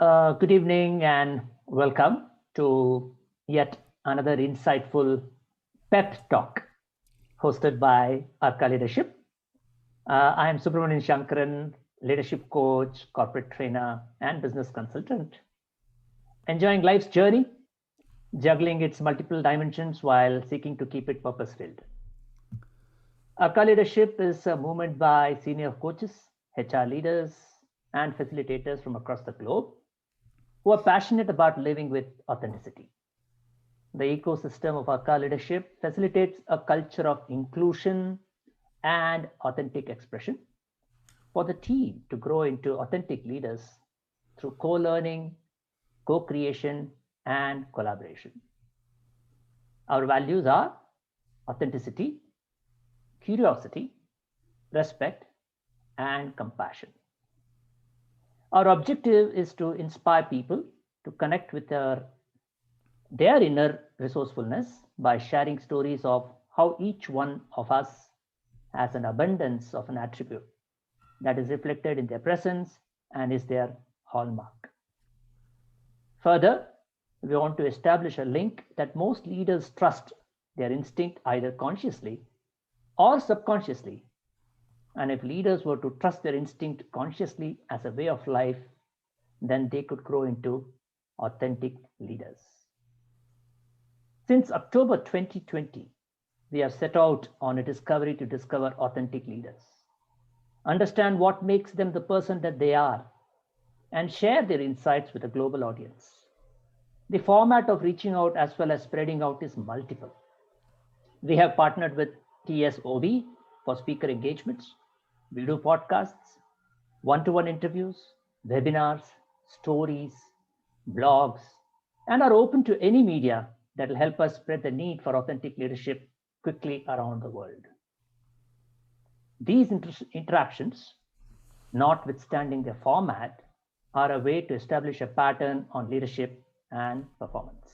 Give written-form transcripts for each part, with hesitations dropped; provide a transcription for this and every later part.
Good evening and welcome to yet another insightful PEP Talk hosted by Arka Leadership. I am Subramanian Sankaran, leadership coach, corporate trainer, and business consultant. Enjoying life's journey, juggling its multiple dimensions while seeking to keep it purpose-filled. Arka Leadership is a movement by senior coaches, HR leaders, and facilitators from across the globe who are passionate about living with authenticity. The ecosystem of Arka Leadership facilitates a culture of inclusion and authentic expression for the team to grow into authentic leaders through co-learning, co-creation, and collaboration. Our values are authenticity, curiosity, respect, and compassion. Our objective is to inspire people to connect with their inner resourcefulness by sharing stories of how each one of us has an abundance of an attribute that is reflected in their presence and is their hallmark. Further, we want to establish a link that most leaders trust their instinct either consciously or subconsciously. And if leaders were to trust their instinct consciously as a way of life, then they could grow into authentic leaders. Since October 2020, we have set out on a discovery to discover authentic leaders, understand what makes them the person that they are, and share their insights with a global audience. The format of reaching out as well as spreading out is multiple. We have partnered with TSOB for speaker engagements. We do podcasts, one-to-one interviews, webinars, stories, blogs, and are open to any media that will help us spread the need for authentic leadership quickly around the world. These interactions, notwithstanding their format, are a way to establish a pattern on leadership and performance.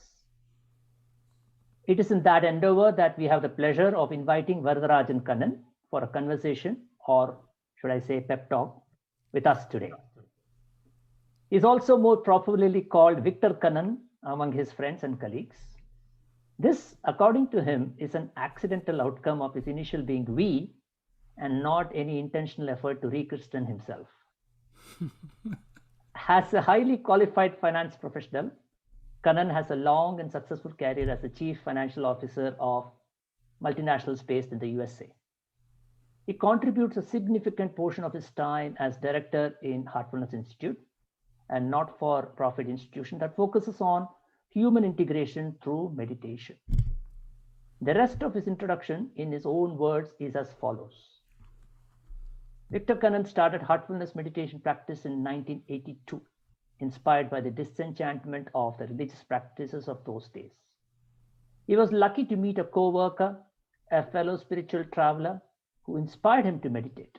It is in that endeavor that we have the pleasure of inviting Varadarajan Kannan for a conversation, or should I say pep talk, with us today. He is also more properly called Victor Kannan among his friends and colleagues. This, according to him, is an accidental outcome of his initial being V and not any intentional effort to re-christen himself. As a highly qualified finance professional, Kannan has a long and successful career as the Chief Financial Officer of multinationals based in the USA. He contributes a significant portion of his time as director in Heartfulness Institute, a not-for-profit institution that focuses on human integration through meditation. The rest of his introduction, in his own words, is as follows. Victor Kannan started Heartfulness meditation practice in 1982, inspired by the disenchantment of the religious practices of those days. He was lucky to meet a co-worker, a fellow spiritual traveler, who inspired him to meditate.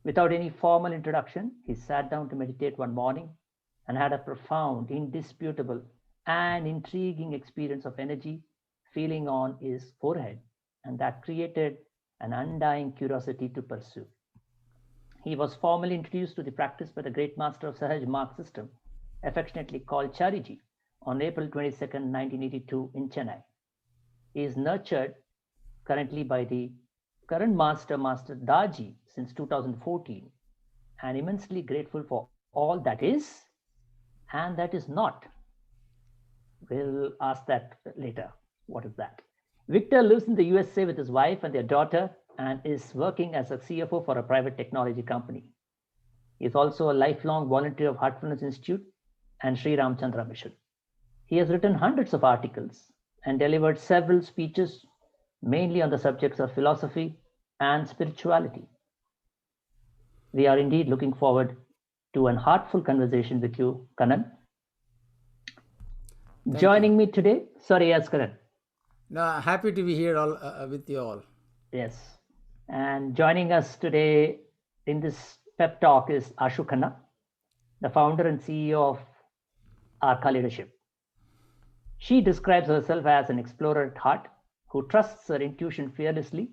Without any formal introduction, he sat down to meditate one morning and had a profound, indisputable, and intriguing experience of energy feeling on his forehead, and that created an undying curiosity to pursue. He was formally introduced to the practice by the great master of Sahaj Mark system, affectionately called Chariji, on April 22, 1982 in Chennai. He is nurtured currently by the current master, Master Daji, since 2014, and immensely grateful for all that is and that is not. We'll ask that later. What is that? Victor lives in the USA with his wife and their daughter and is working as a CFO for a private technology company. He is also a lifelong volunteer of Heartfulness Institute and Sri Ramchandra Mission. He has written hundreds of articles and delivered several speeches, mainly on the subjects of philosophy and spirituality. We are indeed looking forward to an heartful conversation with you, Kannan. Joining me today, sorry, yes, Kannan. No, happy to be here with you all. Yes, and joining us today in this pep talk is Ashu Khanna, the founder and CEO of Arka Leadership. She describes herself as an explorer at heart who trusts her intuition fearlessly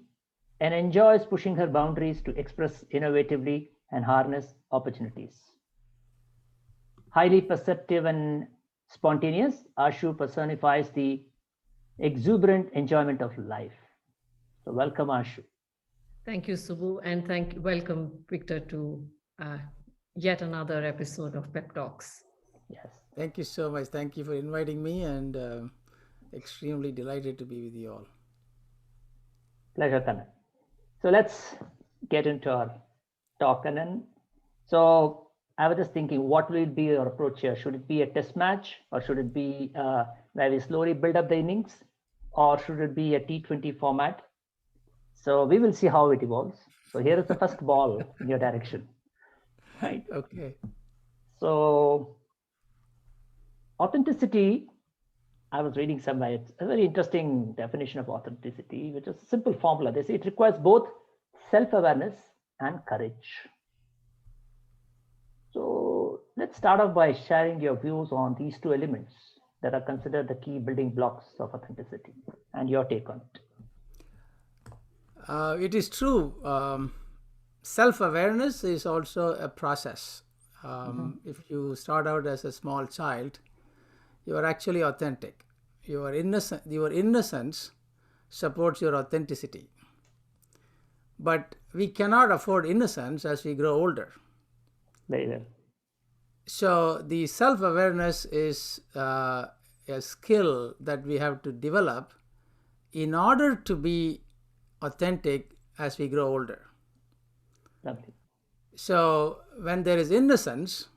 and enjoys pushing her boundaries to express innovatively and harness opportunities. Highly perceptive and spontaneous, Ashu personifies the exuberant enjoyment of life. So welcome, Ashu. Thank you, Subbu, and welcome, Victor, to yet another episode of PEP Talks. Yes. Thank you so much. Thank you for inviting me, and extremely delighted to be with you all. Pleasure, Kannan. So let's get into our talk, Kannan. So I was just thinking, what will be your approach here? Should it be a test match, or should it be where we slowly build up the innings, or should it be a T20 format? So we will see how it evolves. So here is the first ball in your direction. Right. Okay. So authenticity, I was reading somewhere, it's a very interesting definition of authenticity, which is a simple formula. They say it requires both self-awareness and courage. So let's start off by sharing your views on these two elements that are considered the key building blocks of authenticity and your take on it. It is true. Self-awareness is also a process. If you start out as a small child, you are actually authentic. Your innocence supports your authenticity. But we cannot afford innocence as we grow older. Very well. So the self-awareness is a skill that we have to develop in order to be authentic as we grow older. Lovely. So when there is innocence,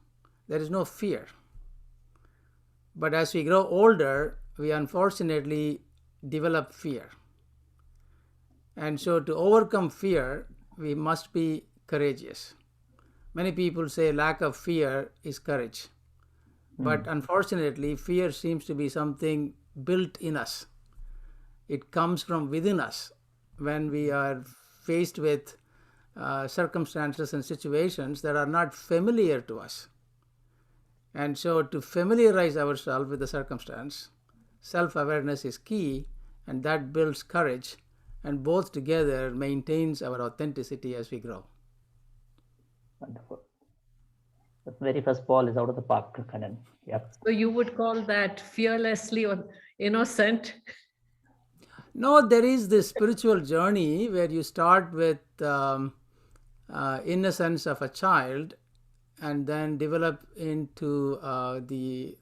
there is no fear. But as we grow older, we unfortunately develop fear. And so to overcome fear, we must be courageous. Many people say lack of fear is courage. But unfortunately, fear seems to be something built in us. It comes from within us when we are faced with circumstances and situations that are not familiar to us. And so to familiarize ourselves with the circumstance, self-awareness is key, and that builds courage, and both together maintains our authenticity as we grow. Wonderful. The very first ball is out of the park, Kannan. Yep. So you would call that fearlessly or innocent? No, there is this spiritual journey where you start with innocence of a child and then develop into the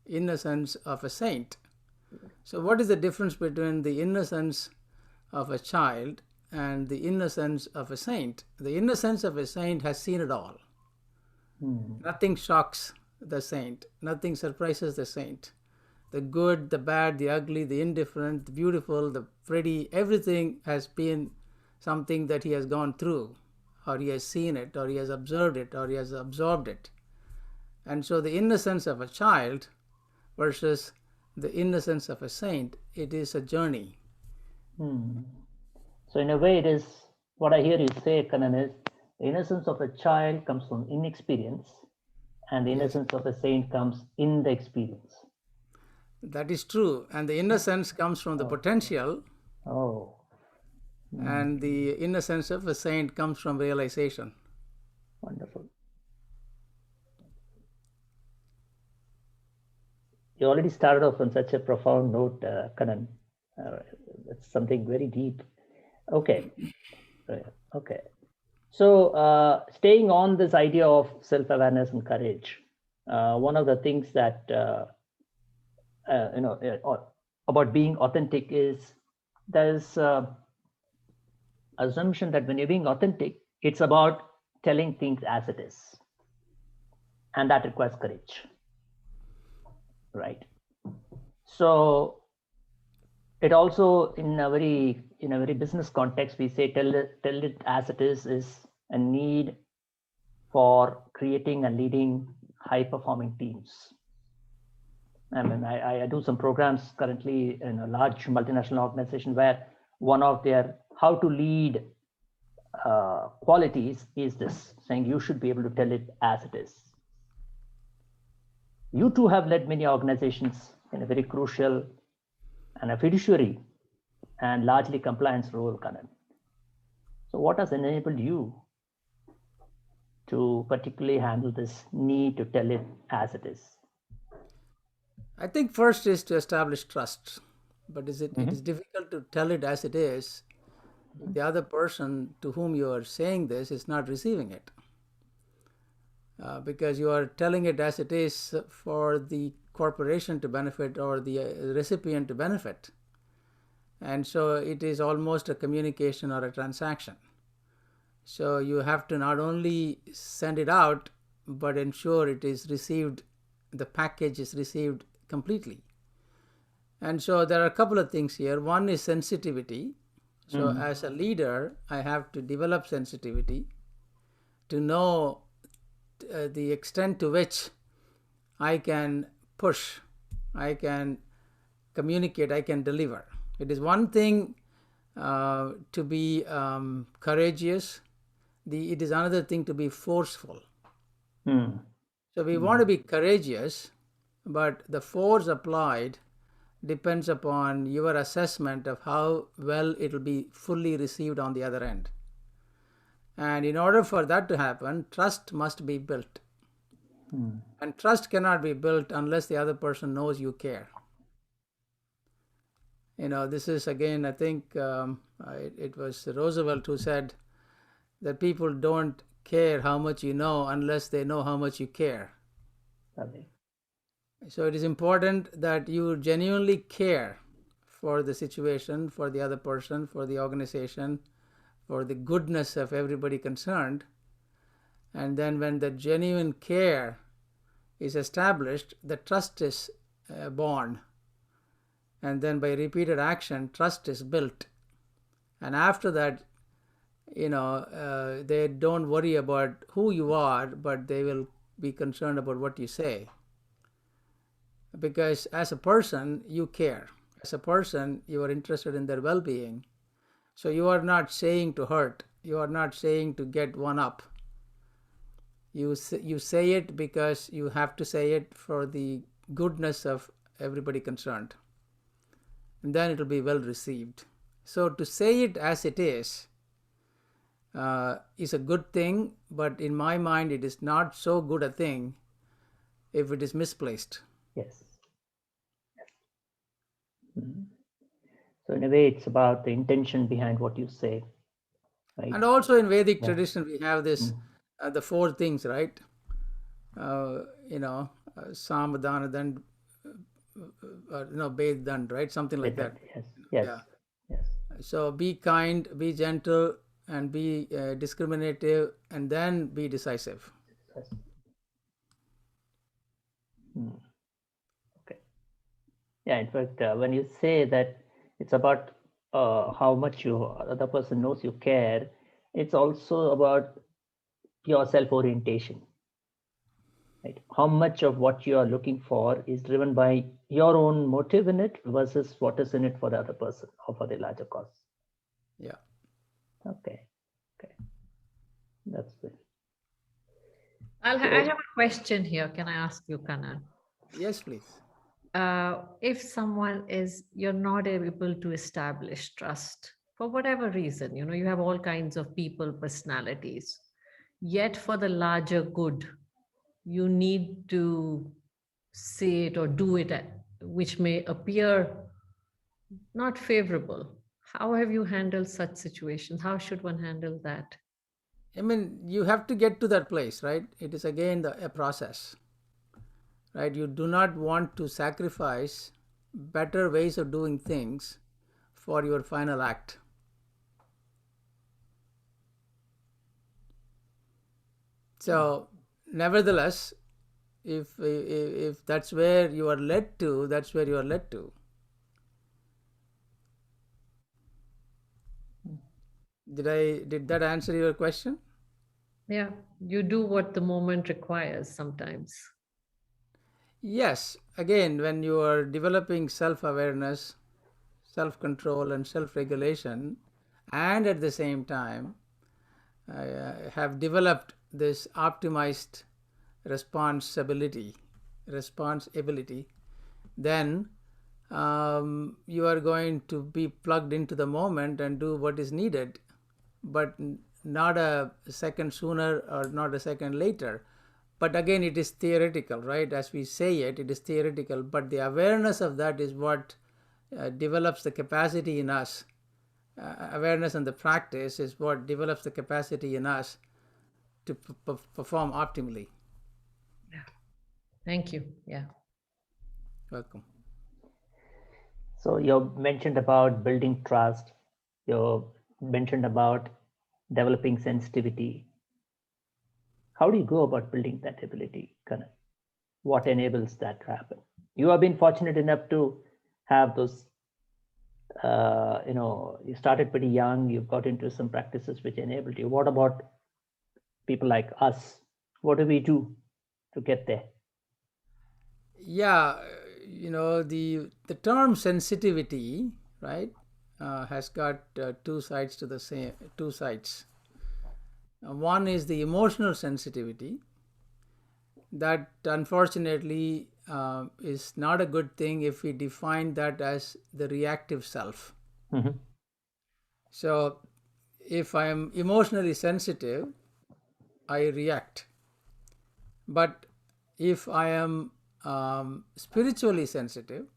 innocence of a saint. So what is the difference between the innocence of a child and the innocence of a saint? The innocence of a saint has seen it all. Nothing shocks the saint. Nothing surprises the saint. The good, the bad, the ugly, the indifferent, the beautiful, the pretty, everything has been something that he has gone through, or he has seen it, or he has observed it, or he has absorbed it. And so the innocence of a child versus the innocence of a saint, it is a journey. So in a way, it is what I hear you say, Kannan, is the innocence of a child comes from inexperience, and the innocence of a saint comes in the experience. That is true. And the innocence comes from the potential, Oh, and the innocence of a saint comes from realization. wonderful. You already started off on such a profound note, Kannan. That's something very deep. Okay. Okay. So staying on this idea of self-awareness and courage, one of the things that about being authentic is there's assumption that when you're being authentic, it's about telling things as it is, and that requires courage, right? So it also, in a very business context, we say tell it as it is a need for creating and leading high performing teams. I mean, I do some programs currently in a large multinational organization where one of their how to lead qualities is this, saying you should be able to tell it as it is. You too have led many organizations in a very crucial and a fiduciary and largely compliance role, Kannan. So what has enabled you to particularly handle this need to tell it as it is? I think first is to establish trust, but it is difficult to tell it as it is. The other person to whom you are saying this is not receiving it. Because you are telling it as it is for the corporation to benefit or the recipient to benefit. And so it is almost a communication or a transaction. So you have to not only send it out, but ensure it is received, the package is received completely. And so there are a couple of things here. One is sensitivity. So as a leader, I have to develop sensitivity to know the extent to which I can push, I can communicate, I can deliver. It is one thing to be courageous. It is another thing to be forceful. So we want to be courageous, but the force applied depends upon your assessment of how well it will be fully received on the other end. And in order for that to happen, trust must be built. And trust cannot be built unless the other person knows you care. This is again, I think it was Roosevelt who said that people don't care how much you know unless they know how much you care. Okay. So it is important that you genuinely care for the situation, for the other person, for the organization, for the goodness of everybody concerned. And then when the genuine care is established, the trust is born. And then by repeated action, trust is built. And after that, they don't worry about who you are, but they will be concerned about what you say. Because as a person, you care. As a person, you are interested in their well-being. So you are not saying to hurt. You are not saying to get one up. You say it because you have to say it for the goodness of everybody concerned. And then it will be well received. So to say it as it is a good thing, but in my mind, it is not so good a thing if it is misplaced. Yes. So in a way, it's about the intention behind what you say, right? And also in Vedic tradition, we have this, the four things, right? Samadana, then, Bed, then, right? Something like that. Yes. So be kind, be gentle, and be discriminative, and then be decisive. Yes. Okay. Yeah, in fact, when you say that it's about how much the other person knows you care, it's also about your self-orientation. Right? How much of what you are looking for is driven by your own motive in it versus what is in it for the other person or for the larger cause. Yeah. Okay. That's good. I have a question here. Can I ask you, Kannan? Yes, please. If you're not able to establish trust for whatever reason, you have all kinds of people, personalities, yet for the larger good, you need to say it or do it, which may appear not favorable. How have you handled such situations? How should one handle that? I mean, you have to get to that place, right? It is again a process, right? You do not want to sacrifice better ways of doing things for your final act. So, nevertheless, if that's where you are led to, that's where you are led to. Did that answer your question? Yeah, you do what the moment requires sometimes. Yes. Again, when you are developing self-awareness, self-control, and self-regulation, and at the same time have developed this optimized responsibility, then you are going to be plugged into the moment and do what is needed, but not a second sooner or not a second later. But again, it is theoretical, right? As we say it, it is theoretical. But the awareness of that is what develops the capacity in us. Awareness and the practice is what develops the capacity in us to perform optimally. Yeah. Thank you. Yeah. Welcome. So you mentioned about building trust. You mentioned about developing sensitivity. How do you go about building that ability, Kannan? What enables that to happen? You have been fortunate enough to have those, you started pretty young, you got into some practices which enabled you. What about people like us? What do we do to get there? Yeah, the term sensitivity, right, has got two sides to the same, two sides. One is the emotional sensitivity. That unfortunately is not a good thing if we define that as the reactive self. Mm-hmm. So if I am emotionally sensitive, I react. But if I am spiritually sensitive,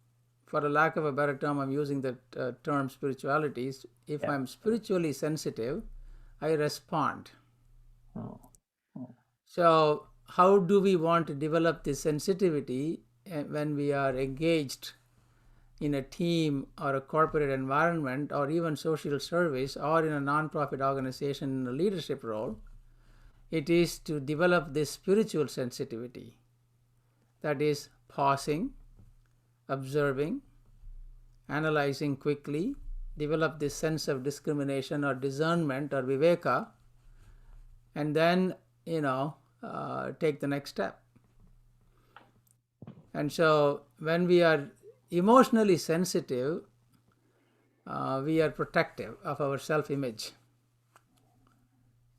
for a lack of a better term, I'm using the term spirituality. If I'm spiritually sensitive, I respond. So how do we want to develop this sensitivity when we are engaged in a team or a corporate environment or even social service or in a nonprofit organization in a leadership role? It is to develop this spiritual sensitivity. That is pausing, observing, analyzing quickly, develop this sense of discrimination or discernment or viveka, and then, take the next step. And so when we are emotionally sensitive, we are protective of our self-image.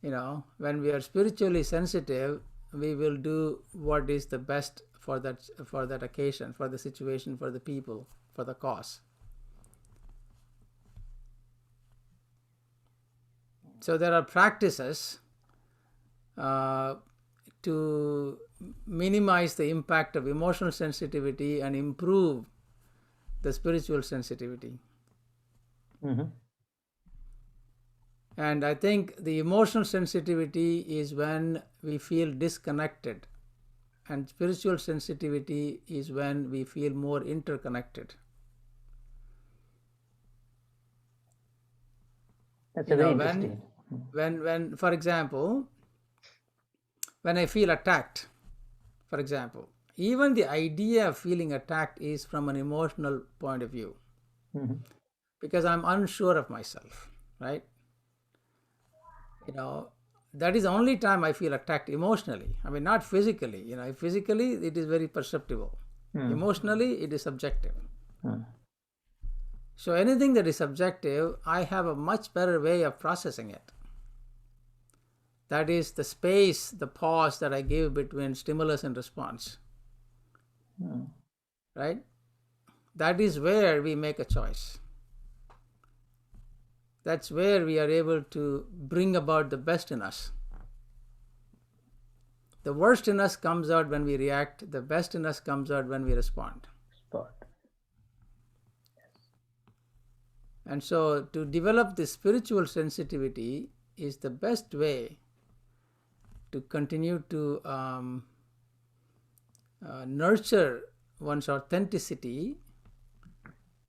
When we are spiritually sensitive, we will do what is the best for that occasion, for the situation, for the people, for the cause. So there are practices to minimize the impact of emotional sensitivity and improve the spiritual sensitivity. Mm-hmm. And I think the emotional sensitivity is when we feel disconnected, and spiritual sensitivity is when we feel more interconnected. That's very interesting. When, for example, when I feel attacked, for example, even the idea of feeling attacked is from an emotional point of view. Mm-hmm. Because I'm unsure of myself, right? That is the only time I feel attacked emotionally. I mean, not physically. Physically it is very perceptible. Emotionally it is subjective. So anything that is subjective, I have a much better way of processing it. That is the space, the pause that I give between stimulus and response. Right? That is where we make a choice. That's where we are able to bring about the best in us. The worst in us comes out when we react. The best in us comes out when we respond. And so to develop this spiritual sensitivity is the best way to continue to nurture one's authenticity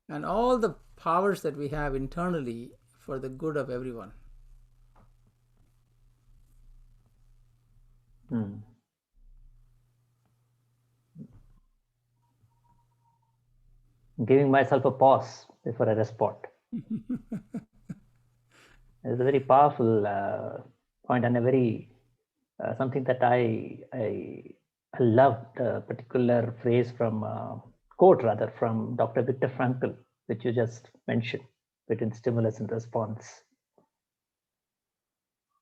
and all the powers that we have internally for the good of everyone. Giving myself a pause before I respond. It's a very powerful point and a very something that I loved, a particular phrase from quote rather from Dr. Viktor Frankl, which you just mentioned, between stimulus and response.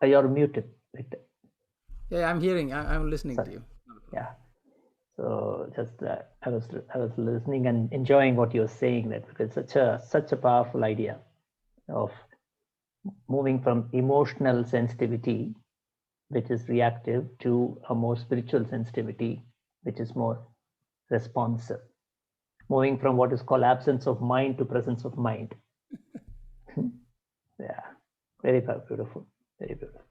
You're muted, Victor. Yeah, I'm hearing. I'm listening to you. Yeah. So just I was listening and enjoying what you're saying, that because it's such a powerful idea of moving from emotional sensitivity, which is reactive, to a more spiritual sensitivity, which is more responsive. Moving from what is called absence of mind to presence of mind. Yeah, very beautiful, very beautiful.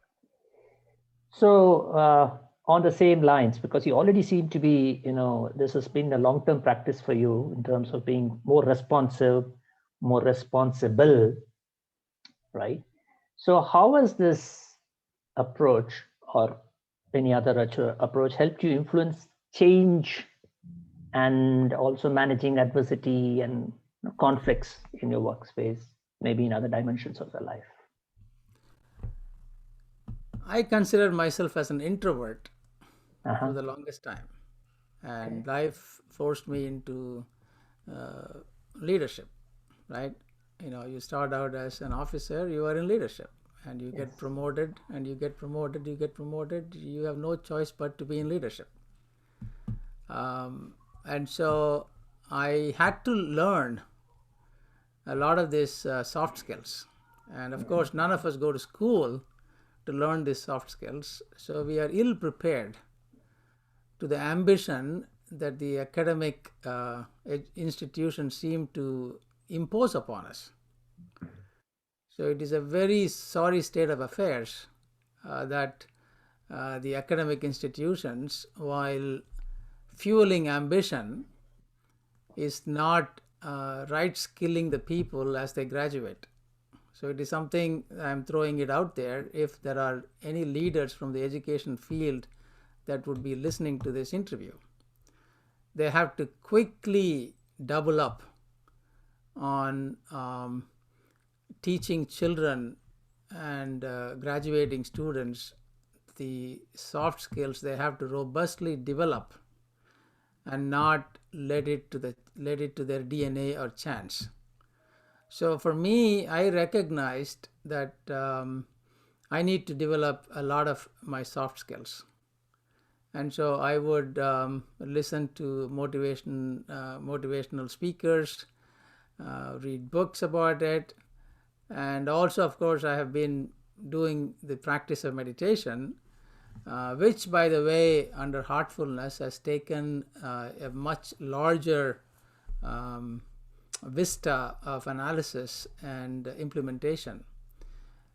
So on the same lines, because you already seem to be, this has been a long-term practice for you in terms of being more responsive, more responsible, right? So how has this approach or any other approach helped you influence change and also managing adversity and conflicts in your workspace, maybe in other dimensions of your life? I consider myself as an introvert Uh-huh. for the longest time, and life forced me into leadership, right? You start out as an officer, you are in leadership, and you get promoted, and you get promoted, you get promoted. You have no choice but to be in leadership. And so I had to learn a lot of these soft skills. And of course, none of us go to school to learn these soft skills. So we are ill prepared to the ambition that the academic institutions seem to impose upon us. So it is a very sorry state of affairs that the academic institutions, while fueling ambition, is not right skilling the people as they graduate. So it is something, I'm throwing it out there. If there are any leaders from the education field that would be listening to this interview, they have to quickly double up on teaching children and graduating students the soft skills they have to robustly develop, and not let it to their DNA or chance. So for me, I recognized that I need to develop a lot of my soft skills. And so I would listen to motivational speakers, read books about it. And also, of course, I have been doing the practice of meditation, which, by the way, under heartfulness has taken a much larger vista of analysis and implementation.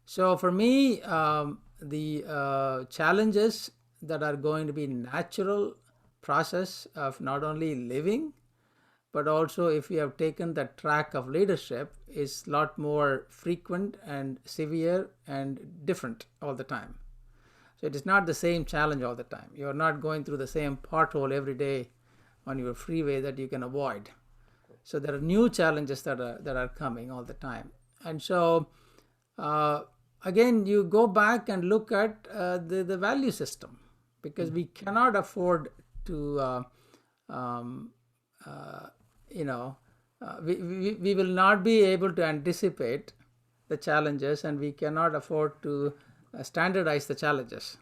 So for me, the challenges that are going to be natural process of not only living, but also if you have taken the track of leadership, is a lot more frequent and severe and different all the time. So it is not the same challenge all the time. You are not going through the same pothole every day on your freeway that you can avoid. So there are new challenges that are coming all the time. And so again, you go back and look at the value system, because we cannot afford to we will not be able to anticipate the challenges, and we cannot afford to standardize the challenges,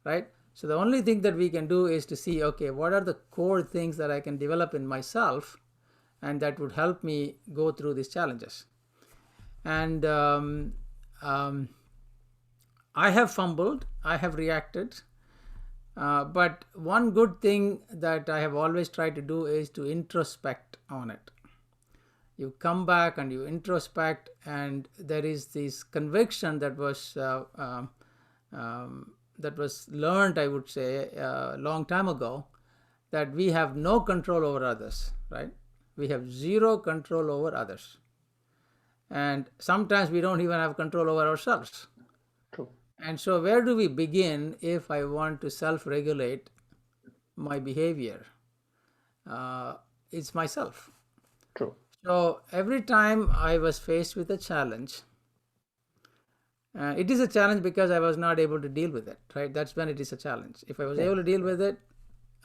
right? So the only thing that we can do is to see, okay, what are the core things that I can develop in myself, and that would help me go through these challenges. And I have fumbled, I have reacted, but one good thing that I have always tried to do is to introspect on it. You come back and you introspect, and there is this conviction that was learned, I would say, a long time ago, that we have no control over others, right? We have zero control over others. And sometimes we don't even have control over ourselves. True. And so where do we begin if I want to self-regulate my behavior? It's myself. True. So every time I was faced with a challenge, it is a challenge because I was not able to deal with it, right? That's when it is a challenge. If I was able to deal with it,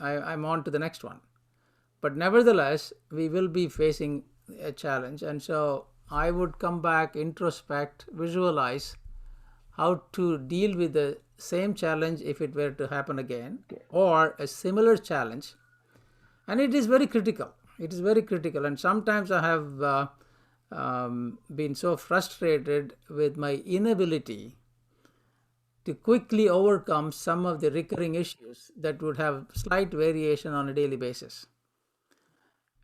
I'm on to the next one. But nevertheless, we will be facing a challenge. And so I would come back, introspect, visualize how to deal with the same challenge if it were to happen again, or a similar challenge. And it is very critical. It is very critical. And sometimes I have been so frustrated with my inability to quickly overcome some of the recurring issues that would have slight variation on a daily basis.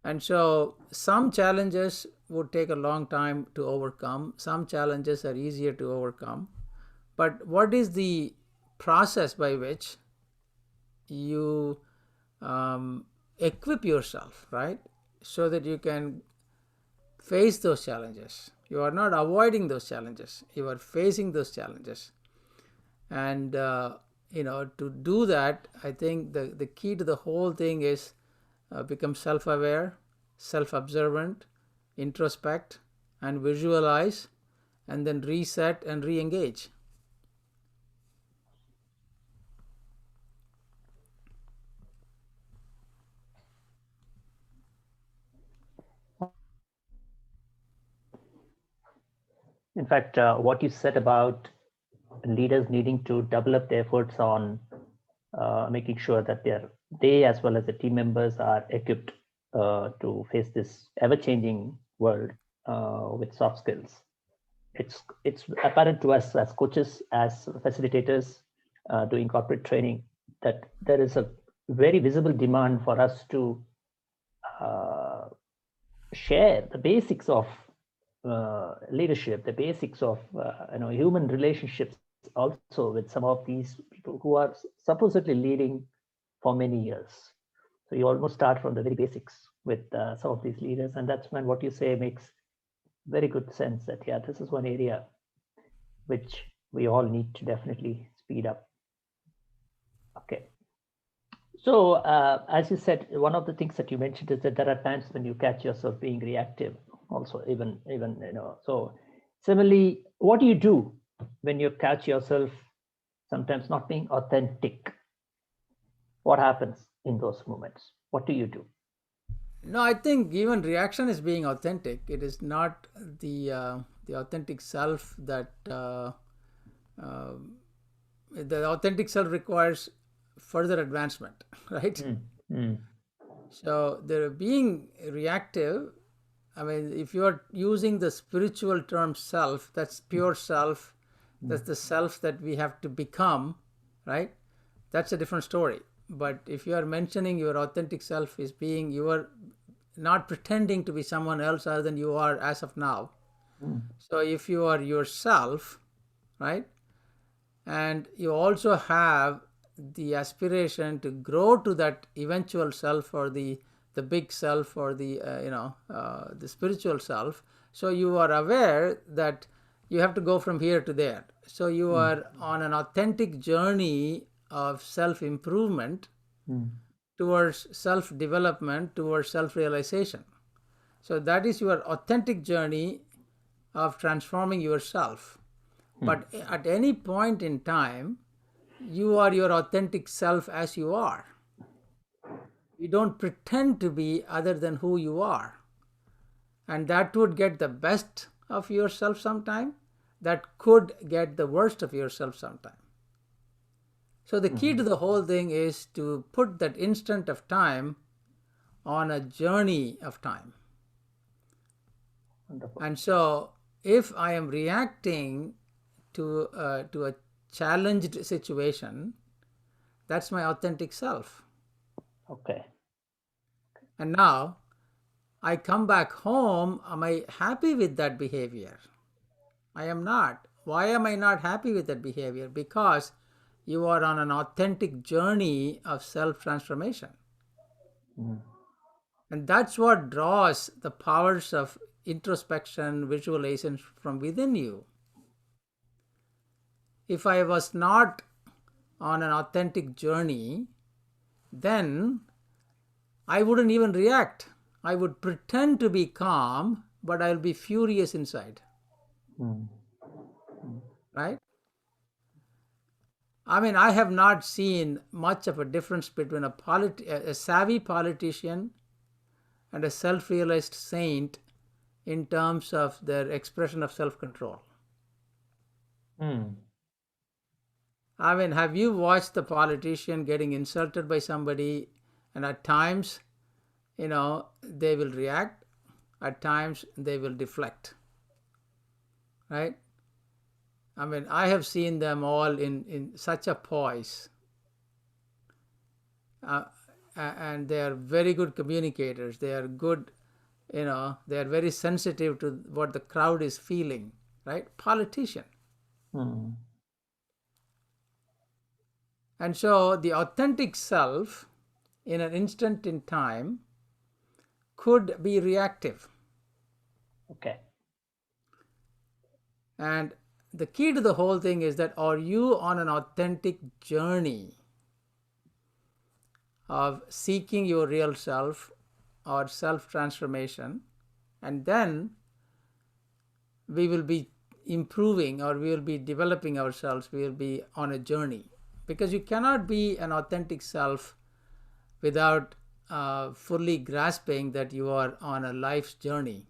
And so some challenges would take a long time to overcome, some challenges are easier to overcome. But what is the process by which you equip yourself, right? So that you can face those challenges. You are not avoiding those challenges, you are facing those challenges. And to do that, I think the key to the whole thing is become self-aware, self-observant, introspect, and visualize, and then reset and re-engage. In fact, what you said about leaders needing to develop their efforts on making sure that they as well as the team members are equipped to face this ever-changing world with soft skills. It's apparent to us as coaches, as facilitators doing corporate training, that there is a very visible demand for us to share the basics of leadership, the basics of human relationships also with some of these people who are supposedly leading for many years. So you almost start from the very basics with some of these leaders, and that's when what you say makes very good sense, that this is one area which we all need to definitely speed up. Okay. So as you said, one of the things that you mentioned is that there are times when you catch yourself being reactive also, even so similarly, what do you do when you catch yourself sometimes not being authentic? What happens in those moments? What do you do? No, I think even reaction is being authentic. It is not the authentic self that the authentic self requires further advancement, right? So they're being reactive. I mean, if you are using the spiritual term self, that's pure self, that's the self that we have to become, right? That's a different story. But if you are mentioning your authentic self is being, you are not pretending to be someone else other than you are as of now. So if you are yourself, right, and you also have the aspiration to grow to that eventual self, or the big self, or the the spiritual self, so you are aware that you have to go from here to there. So you are on an authentic journey of self-improvement towards self-development, towards self-realization. So that is your authentic journey of transforming yourself. But at any point in time, you are your authentic self as you are. You don't pretend to be other than who you are. And that would get the best of yourself sometime. That could get the worst of yourself sometime. So the key to the whole thing is to put that instant of time on a journey of time. Wonderful. And so if I am reacting to a challenged situation, that's my authentic self. Okay. And now I come back home, am I happy with that behavior? I am not. Why am I not happy with that behavior? Because you are on an authentic journey of self-transformation. And that's what draws the powers of introspection, visualization from within you. If I was not on an authentic journey, then I wouldn't even react. I would pretend to be calm, but I'll be furious inside. Right? I mean, I have not seen much of a difference between a savvy politician and a self-realized saint in terms of their expression of self-control. I mean, have you watched the politician getting insulted by somebody, and at times, they will react, at times they will deflect, right? I mean, I have seen them all in such a poise, and they are very good communicators. They are good, they are very sensitive to what the crowd is feeling, right? Politician. And so the authentic self in an instant in time could be reactive. Okay. And the key to the whole thing is that, are you on an authentic journey of seeking your real self or self-transformation? And then we will be improving, or we will be developing ourselves. We will be on a journey, because you cannot be an authentic self without fully grasping that you are on a life's journey.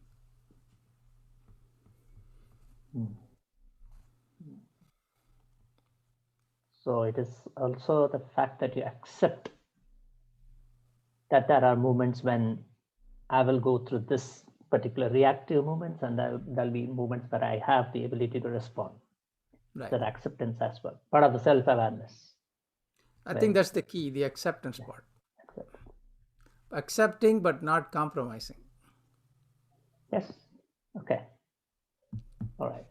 So it is also the fact that you accept that there are moments when I will go through this particular reactive moments, and there'll be moments where I have the ability to respond. Right. That acceptance as well, part of the self-awareness. I think that's the key, the acceptance part. Accepting but not compromising. Yes. Okay. All right.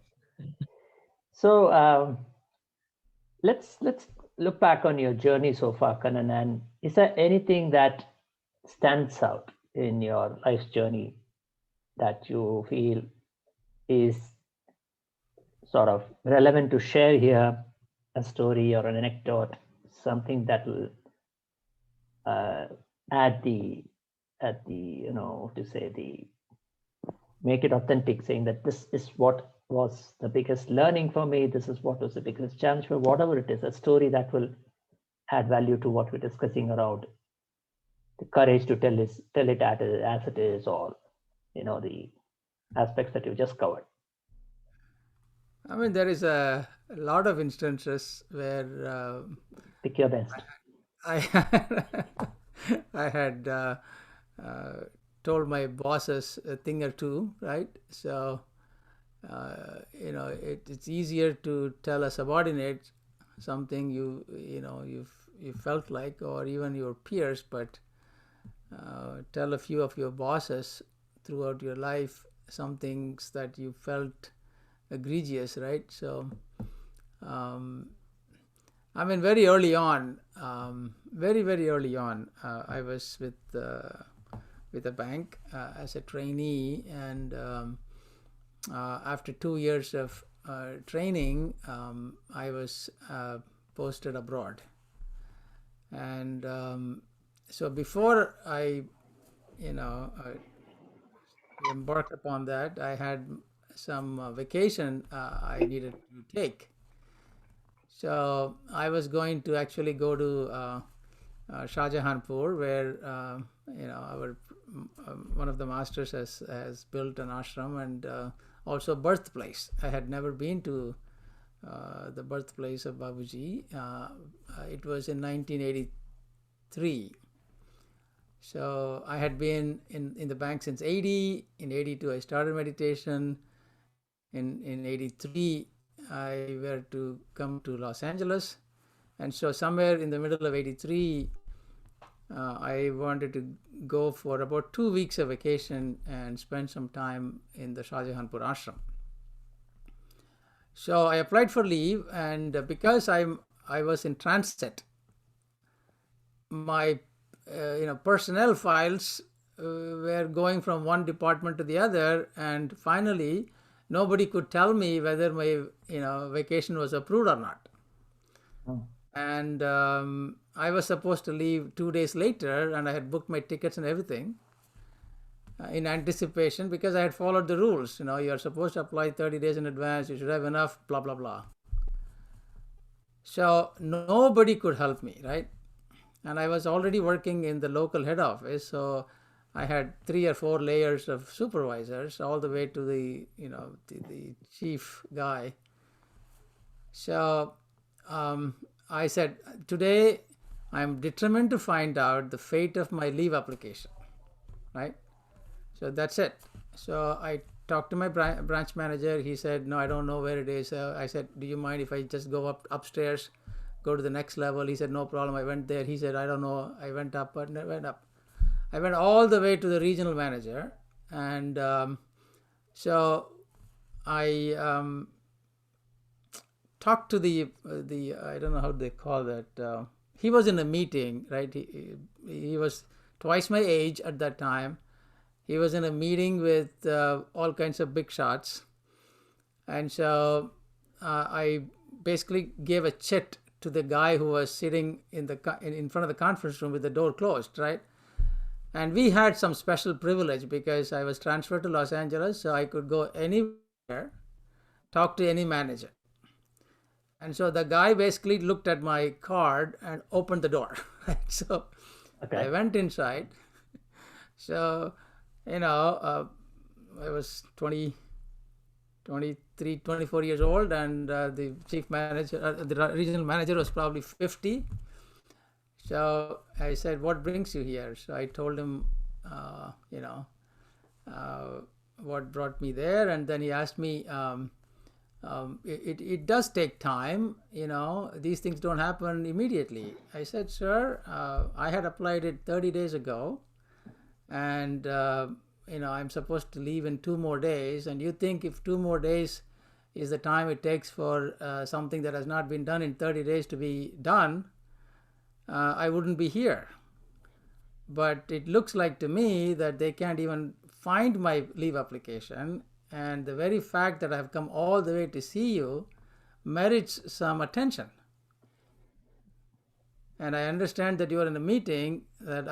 So let's look back on your journey so far, Kannan, and is there anything that stands out in your life's journey that you feel is sort of relevant to share here, a story or an anecdote, something that will add the make it authentic, saying that this is what was the biggest learning for me, this is what was the biggest challenge for, whatever it is, a story that will add value to what we're discussing around the courage to tell it as it is, or the aspects that you just covered. I mean, there is a lot of instances where pick your best. I had told my bosses a thing or two, right? So it's easier to tell a subordinate something you felt like, or even your peers, but tell a few of your bosses throughout your life some things that you felt egregious, right? So I mean, very early on, very early on, I was with a bank as a trainee, and after 2 years of training, I was posted abroad. And so before I embarked upon that, I had some vacation I needed to take. So I was going to actually go to Shahjahanpur, where one of the masters has built an ashram, and also birthplace. I had never been to the birthplace of Babuji. It was in 1983. So I had been in the bank since 80. In 82, I started meditation. In 83, I were to come to Los Angeles. And so somewhere in the middle of 83, I wanted to go for about 2 weeks of vacation and spend some time in the Shahjahanpur ashram. So I applied for leave, and because I was in transit, my personnel files were going from one department to the other, and finally nobody could tell me whether my vacation was approved or not. And I was supposed to leave 2 days later, and I had booked my tickets and everything in anticipation, because I had followed the rules. You're supposed to apply 30 days in advance, you should have enough, blah, blah, blah. So nobody could help me, right? And I was already working in the local head office, so I had 3 or 4 layers of supervisors, all the way to the chief guy. So I said, today I'm determined to find out the fate of my leave application, right? So that's it. So I talked to my branch manager. He said, no, I don't know where it is. I said, do you mind if I just go upstairs, go to the next level? He said, no problem. I went there. He said, I don't know. I went up, but I went up. I went all the way to the regional manager. And so I talked to the I don't know how they call that. He was in a meeting, right? He was twice my age at that time. He was in a meeting with all kinds of big shots. And so I basically gave a chit to the guy who was sitting in front of the conference room with the door closed, right? And we had some special privilege because I was transferred to Los Angeles, so I could go anywhere, talk to any manager. And so the guy basically looked at my card and opened the door. Right? So I went inside. So, I was 23, 24 years old, and the chief manager, the regional manager was probably 50. So I said, what brings you here? So I told him, what brought me there. And then he asked me, it does take time, these things don't happen immediately. I said, sir, I had applied it 30 days ago, and I'm supposed to leave in 2 more days, and you think if 2 more days is the time it takes for something that has not been done in 30 days to be done, I wouldn't be here. But it looks like to me that they can't even find my leave application, and the very fact that I've come all the way to see you merits some attention. And I understand that you are in a meeting, that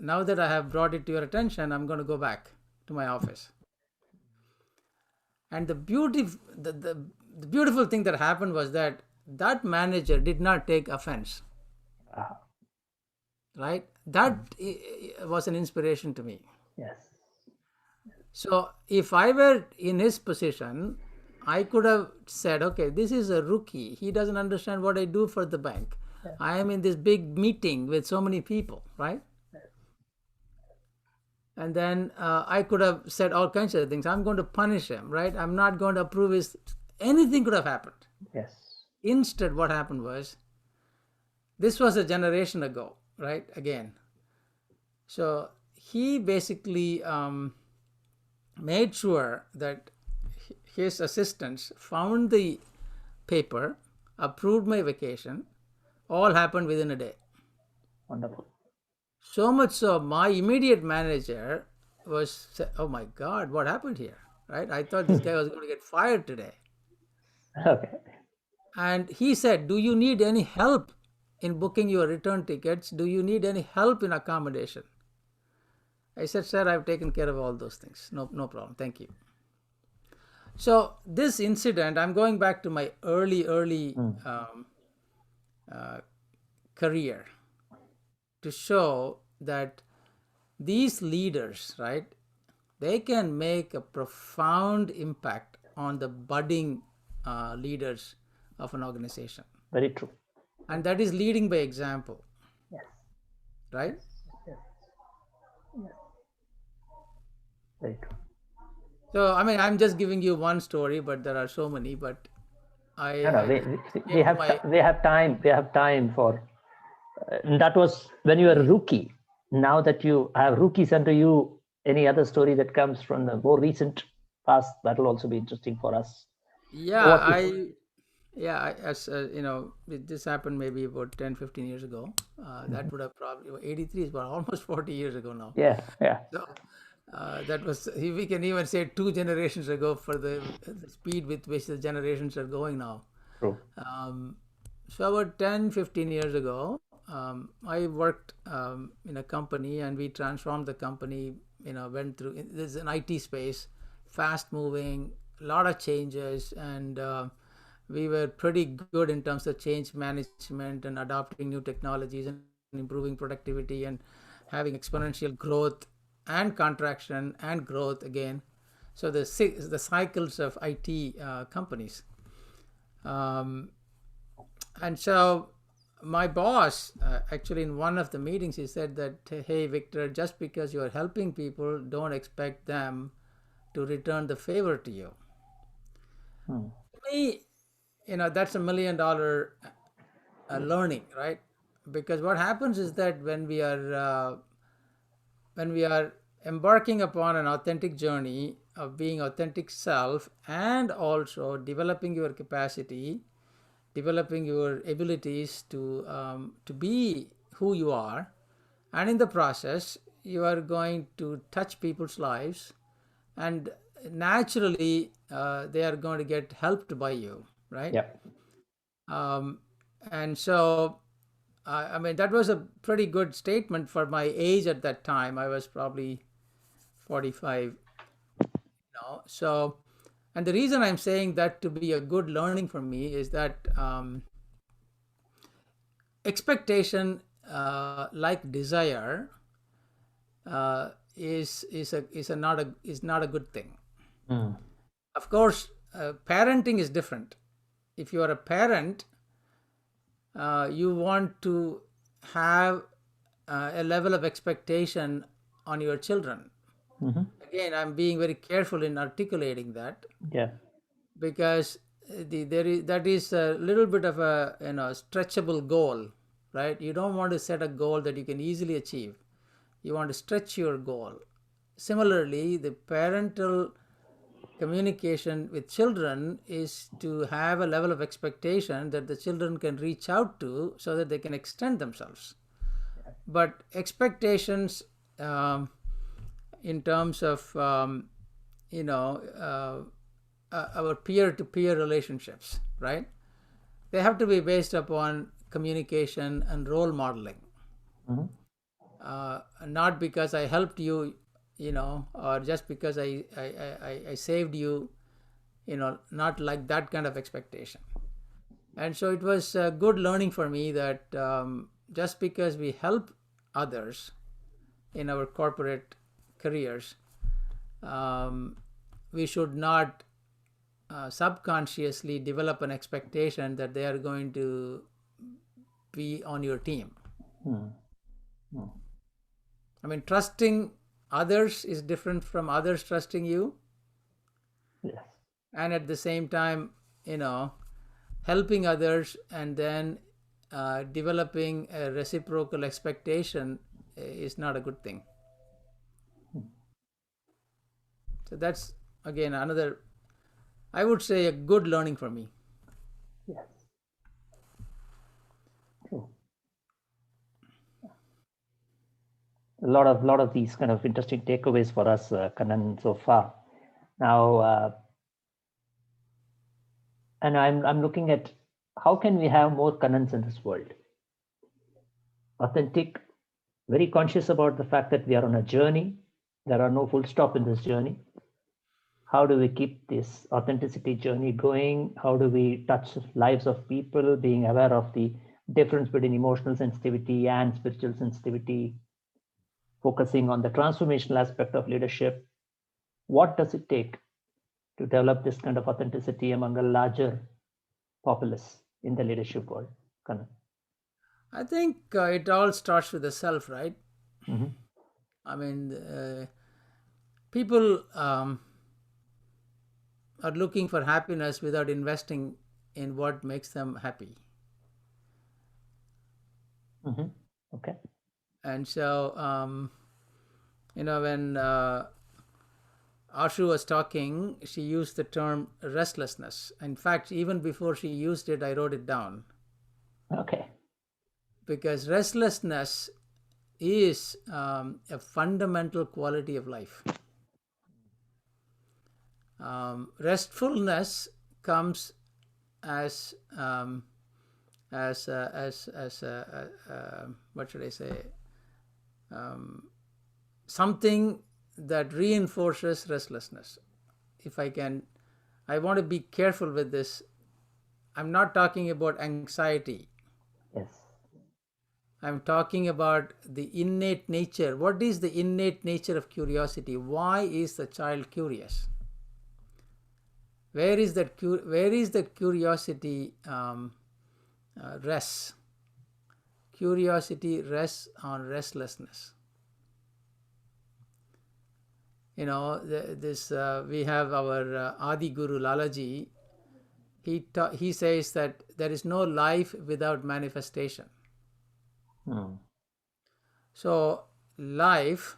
now that I have brought it to your attention, I'm going to go back to my office. And the beautiful thing that happened was that manager did not take offense. Right? That was an inspiration to me. Yes. So if I were in his position, I could have said, okay, this is a rookie. He doesn't understand what I do for the bank. Yeah. I am in this big meeting with so many people, right? Yes. And then I could have said all kinds of things. I'm going to punish him, right? I'm not going to approve anything could have happened. Yes. Instead, what happened was, this was a generation ago, right? Again. So he basically made sure that his assistants found the paper, approved my vacation, all happened within a day. Wonderful. So much so, my immediate manager said, oh my God, what happened here? Right? I thought this guy was going to get fired today. Okay. And he said, do you need any help in booking your return tickets? Do you need any help in accommodation? I said, sir, I've taken care of all those things. No problem. Thank you. So this incident, I'm going back to my early career to show that these leaders, right, they can make a profound impact on the budding leaders of an organization. Very true. And that is leading by example. Yes. Right? Yes. Yes. Very true. So, I mean, I'm just giving you one story, but there are so many. But we have time. We have time for. That was when you were a rookie. Now that you have rookies under you, any other story that comes from the more recent past, that will also be interesting for us. This happened maybe about 10, 15 years ago. That would have probably, 83 is about almost 40 years ago now. Yeah. So, that was, we can even say 2 generations ago for the speed with which the generations are going now. True. So about 10, 15 years ago, I worked in a company, and we transformed the company, went through, this is an IT space, fast moving, a lot of changes, and we were pretty good in terms of change management and adopting new technologies and improving productivity and having exponential growth and contraction and growth again. So the cycles of IT companies. And so my boss, actually in one of the meetings, he said that, hey, Victor, just because you're helping people, don't expect them to return the favor to you. Hmm. To me, that's $1 million learning, right? Because what happens is that when we are embarking upon an authentic journey of being authentic self and also developing your capacity, developing your abilities to be who you are, and in the process you are going to touch people's lives, and naturally they are going to get helped by you, right? Yeah. um, and so I mean, that was a pretty good statement for my age at that time. I was probably 45 now. So, and the reason I'm saying that to be a good learning for me is that expectation, like desire, is not a good thing. Hmm. Of course, parenting is different. If you are a parent, you want to have a level of expectation on your children. Mm-hmm. Again, I'm being very careful in articulating that, Yeah. because that is a little bit of a stretchable goal, right? You don't want to set a goal that you can easily achieve. You want to stretch your goal. Similarly, the parental communication with children is to have a level of expectation that the children can reach out to so that they can extend themselves. But expectations in terms of our peer-to-peer relationships, right? They have to be based upon communication and role modeling. Mm-hmm. Not because I helped you, or just because I saved you, not like that kind of expectation. And so it was a good learning for me that just because we help others in our corporate careers, we should not subconsciously develop an expectation that they are going to be on your team. Mm-hmm. I mean, trusting others is different from others trusting you. Yes. And at the same time, helping others and then developing a reciprocal expectation is not a good thing. So that's, again, another, I would say, a good learning for me. Yes. True. A lot of these kind of interesting takeaways for us, Kannan, so far. Now, and I'm looking at how can we have more Kannans in this world? Authentic, very conscious about the fact that we are on a journey. There are no full stop in this journey. How do we keep this authenticity journey going? How do we touch lives of people, being aware of the difference between emotional sensitivity and spiritual sensitivity, focusing on the transformational aspect of leadership? What does it take to develop this kind of authenticity among a larger populace in the leadership world? Kannan. I think it all starts with the self, right? Mm-hmm. I mean, people are looking for happiness without investing in what makes them happy. Mm-hmm. Okay. And so, when Ashu was talking, she used the term restlessness. In fact, even before she used it, I wrote it down. Okay. Because restlessness is a fundamental quality of life. Restfulness comes as what should I say? Something that reinforces restlessness. If I want to be careful with this. I'm not talking about anxiety. Yes. I'm talking about the innate nature. What is the innate nature of curiosity? Why is the child curious? Where is that curiosity rests? Curiosity rests on restlessness. we have our Adi Guru Lalaji. He says that there is no life without manifestation. So life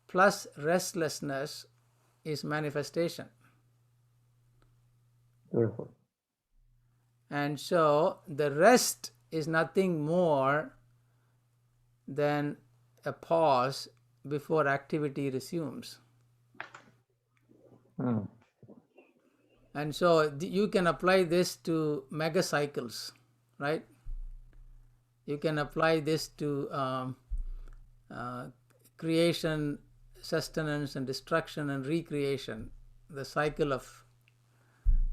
plus restlessness is manifestation. Beautiful. And so the rest is nothing more than a pause before activity resumes. And so you can apply this to mega cycles, right? You can apply this to creation, sustenance, and destruction and recreation, the cycle of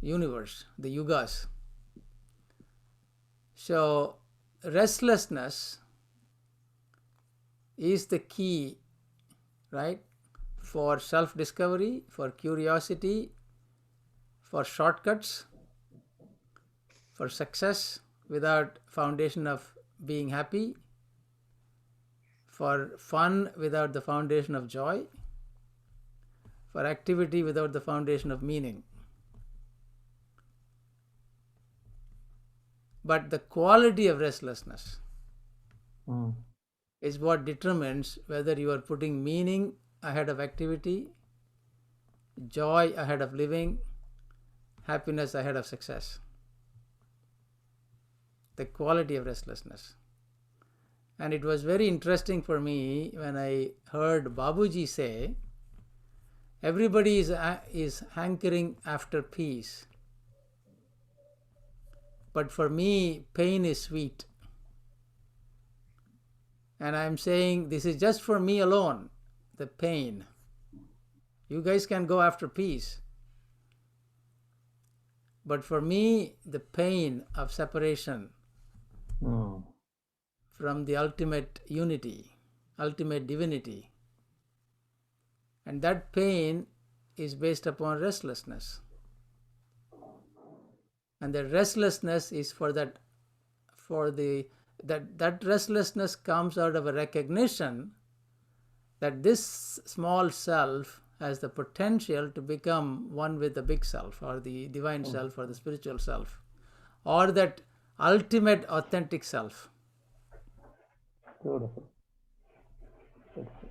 universe, the yugas. So restlessness is the key, right, for self-discovery, for curiosity, for shortcuts, for success without foundation of being happy, for fun without the foundation of joy, for activity without the foundation of meaning. But the quality of restlessness is what determines whether you are putting meaning ahead of activity, joy ahead of living, happiness ahead of success. The quality of restlessness. And it was very interesting for me when I heard Babuji say, everybody is hankering after peace. But for me, pain is sweet. And I'm saying this is just for me alone, the pain. You guys can go after peace. But for me, the pain of separation from the ultimate unity, ultimate divinity. And that pain is based upon restlessness. And the restlessness is that restlessness comes out of a recognition that this small self has the potential to become one with the big self, or the divine self, or the spiritual self, or that ultimate authentic self. Beautiful. Beautiful.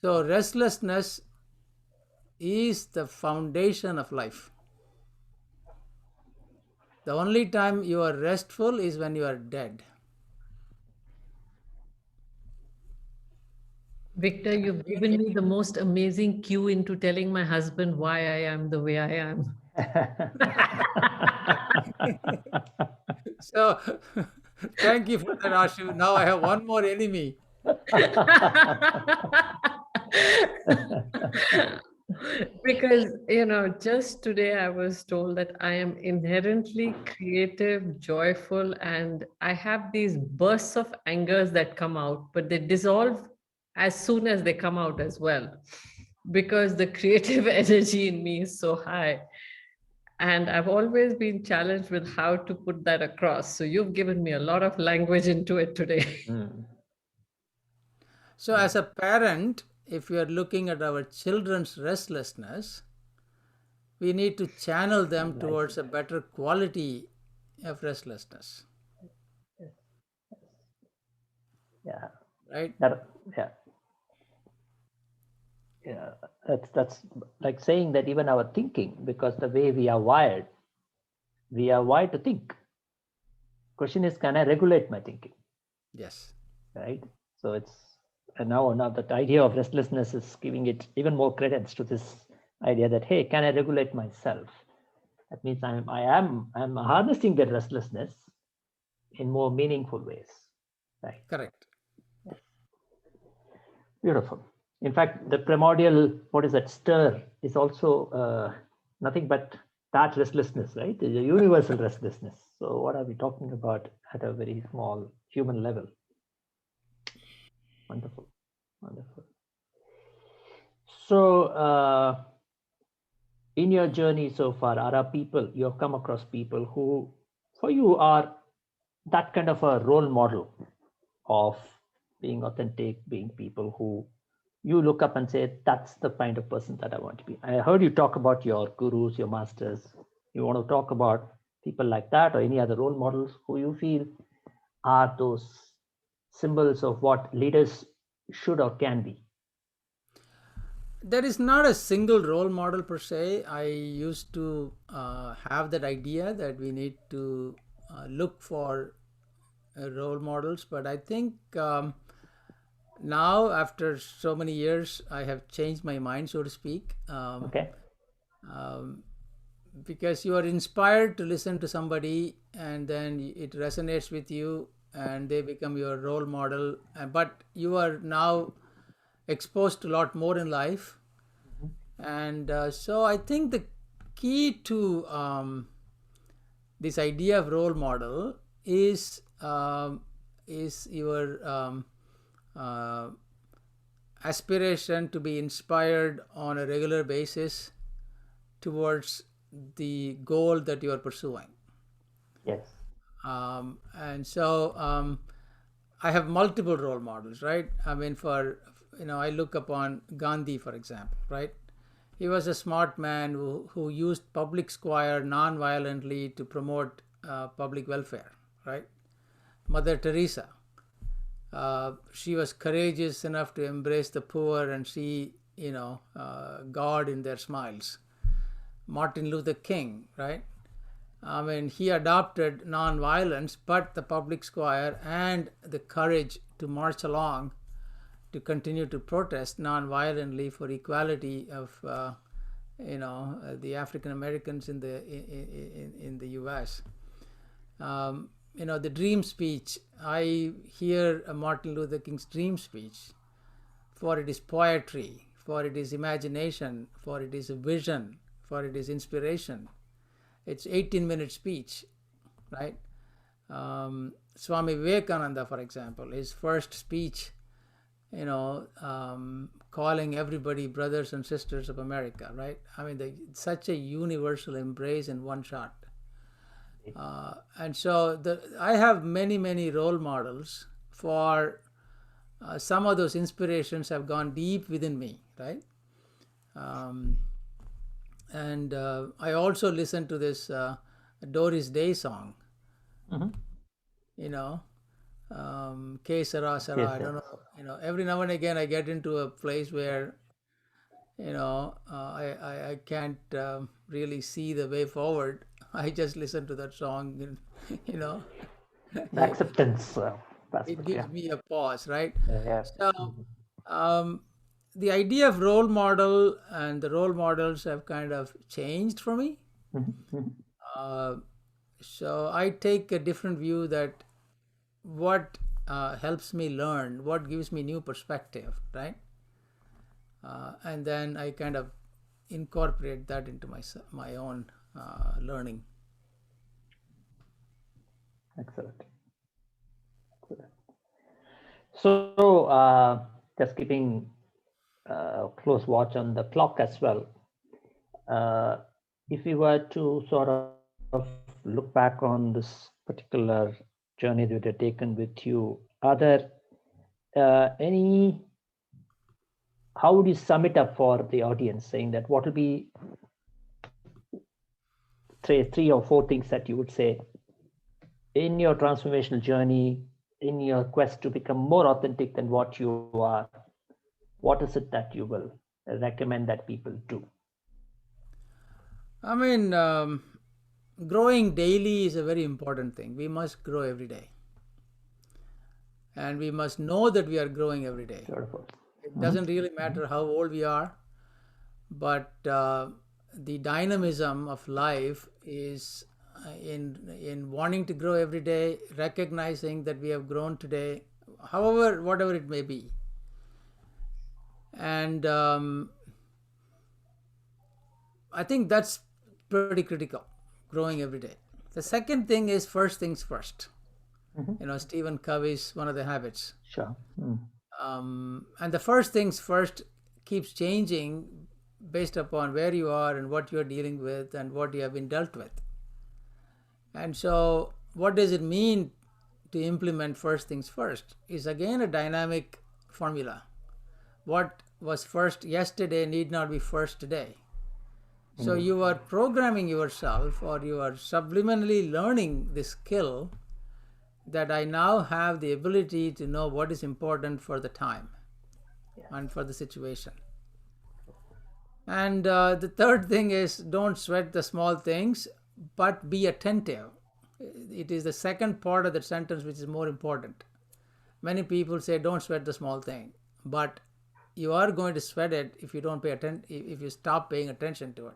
So restlessness is the foundation of life. The only time you are restful is when you are dead. Victor, you've given me the most amazing cue into telling my husband why I am the way I am. So thank you for that, Ashu. Now I have one more enemy. Because, just today I was told that I am inherently creative, joyful, and I have these bursts of angers that come out, but they dissolve as soon as they come out as well, because the creative energy in me is so high. And I've always been challenged with how to put that across. So you've given me a lot of language into it today. So as a parent, if we are looking at our children's restlessness, we need to channel them towards a better quality of restlessness. Yeah. Right? Yeah. That's like saying that even our thinking, because the way we are wired to think. Question is, can I regulate my thinking? Yes. Right. So it's now that idea of restlessness is giving it even more credence to this idea that, hey, can I regulate myself? That means I'm harnessing that restlessness in more meaningful ways. Right. Correct. Beautiful. In fact, the primordial, stir is also nothing but that restlessness, right? The universal restlessness. So what are we talking about at a very small human level? Wonderful. Wonderful. So in your journey so far, you have come across people who, for you, are that kind of a role model of being authentic, being people who you look up and say, that's the kind of person that I want to be. I heard you talk about your gurus, your masters. You want to talk about people like that or any other role models who you feel are those symbols of what leaders should or can be? There is not a single role model per se. I used to have that idea that we need to look for role models, but I think now, after so many years, I have changed my mind, so to speak. Okay. Because you are inspired to listen to somebody and then it resonates with you and they become your role model, but you are now exposed to a lot more in life. And so I think the key to this idea of role model is your aspiration to be inspired on a regular basis towards the goal that you are pursuing. Yes. And so I have multiple role models, right? I mean, I look upon Gandhi, for example, right? He was a smart man who used public square non-violently to promote public welfare, right? Mother Teresa, she was courageous enough to embrace the poor and see, God in their smiles. Martin Luther King, right? I mean, he adopted non-violence, but the public square and the courage to march along to continue to protest non-violently for equality of, the African Americans in the U.S. The dream speech. I hear Martin Luther King's dream speech, for it is poetry, for it is imagination, for it is a vision, for it is inspiration. It's 18-minute speech, right? Swami Vivekananda, for example, his first speech, calling everybody brothers and sisters of America, right? I mean, such a universal embrace in one shot. And so I have many, many role models for some of those inspirations have gone deep within me, right? And I also listen to this Doris Day song, K Sara Sara. Yes, I don't yes. know, every now and again I get into a place where, I can't really see the way forward. I just listen to that song, and, The acceptance it aspect, gives yeah. me a pause, right? Yeah. So, the idea of role model and the role models have kind of changed for me. So I take a different view that what helps me learn, what gives me new perspective, right? And then I kind of incorporate that into my own learning. Excellent. So, just keeping close watch on the clock as well. If we were to sort of look back on this particular journey that you've taken with you, are there any, how would you sum it up for the audience, saying that what will be three or four things that you would say in your transformational journey, in your quest to become more authentic than what you are? What is it that you will recommend that people do? I mean, growing daily is a very important thing. We must grow every day. And we must know that we are growing every day. Beautiful. It doesn't really matter how old we are, but the dynamism of life is in wanting to grow every day, recognizing that we have grown today, however, whatever it may be. And I think that's pretty critical, growing every day. The second thing is first things first. Stephen Covey's one of the habits. Sure. And the first things first keeps changing based upon where you are and what you're dealing with and what you have been dealt with. And so what does it mean to implement first things first is again a dynamic formula. What was first yesterday need not be first today. So you are programming yourself, or you are subliminally learning the skill that I now have the ability to know what is important for the time and for the situation. And the third thing is, don't sweat the small things, but be attentive. It is the second part of the sentence which is more important. Many people say don't sweat the small thing, but you are going to sweat it if you don't pay attention, if you stop paying attention to it.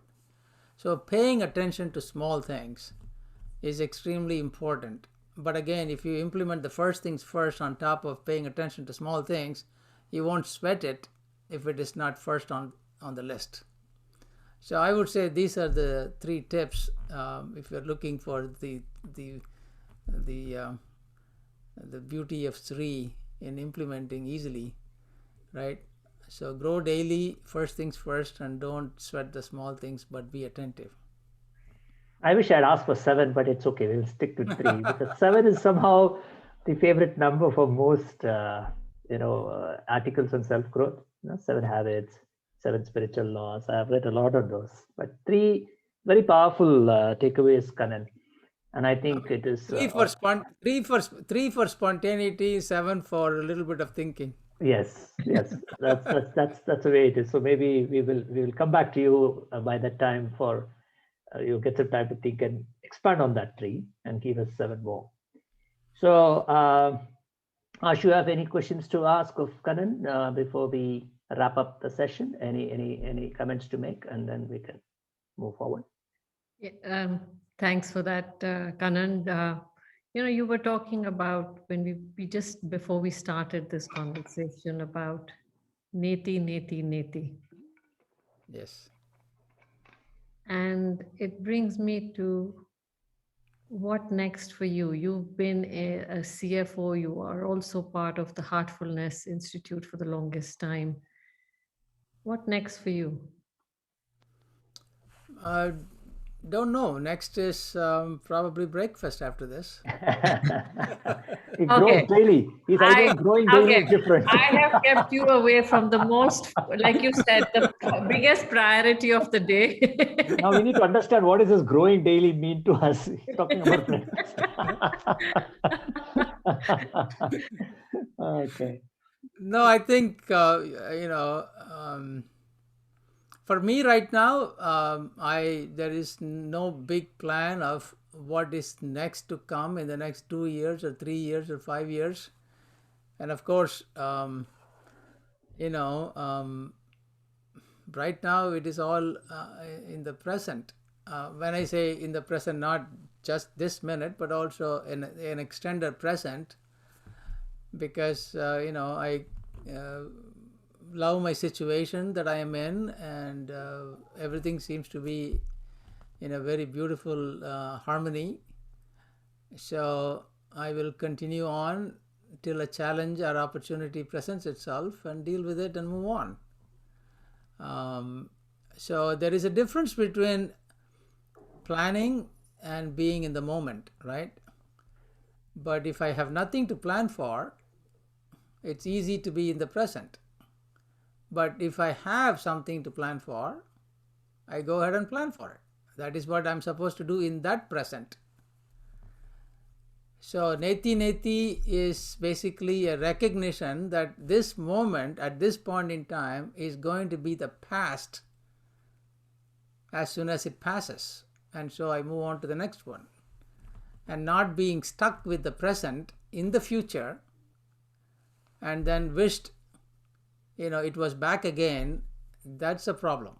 So paying attention to small things is extremely important. But again, if you implement the first things first on top of paying attention to small things, you won't sweat it if it is not first on the list. So I would say these are the 3 tips if you're looking for the beauty of Sri in implementing easily, right? So grow daily, first things first, and don't sweat the small things, but be attentive. I wish I'd asked for 7, but it's okay. We'll stick to 3 because 7 is somehow the favorite number for most, articles on self-growth. 7 habits, 7 spiritual laws. I've read a lot of those, but 3 very powerful takeaways, Kannan. And I think it is 3 for spontaneity, 7 for a little bit of thinking. Yes. That's the way it is. So maybe we will come back to you by that time for you'll get some time to think and expand on that 3 and give us 7 more. So Ashu, you have any questions to ask of Kannan before we wrap up the session? Any comments to make, and then we can move forward. Yeah, thanks for that, Kannan. You were talking about when we just before we started this conversation about neti. Yes. And it brings me to what next for you? You've been a CFO. You are also part of the Heartfulness Institute for the longest time. What next for you? Don't know. Next is probably breakfast after this. It grows daily. His idea of growing daily is different. I have kept you away from the most, like you said, the biggest priority of the day. Now we need to understand what does this growing daily mean to us. He's talking about breakfast. Okay. No, I think for me right now, there is no big plan of what is next to come in the next 2 years or 3 years or 5 years. And of course, right now it is all in the present. When I say in the present, not just this minute, but also in an extended present, because I love my situation that I am in, and everything seems to be in a very beautiful harmony. So I will continue on till a challenge or opportunity presents itself and deal with it and move on. So there is a difference between planning and being in the moment, right? But if I have nothing to plan for, it's easy to be in the present. But if I have something to plan for, I go ahead and plan for it. That is what I'm supposed to do in that present. So neti is basically a recognition that this moment at this point in time is going to be the past as soon as it passes. And so I move on to the next one. And not being stuck with the present in the future and then wished it was back again, that's a problem.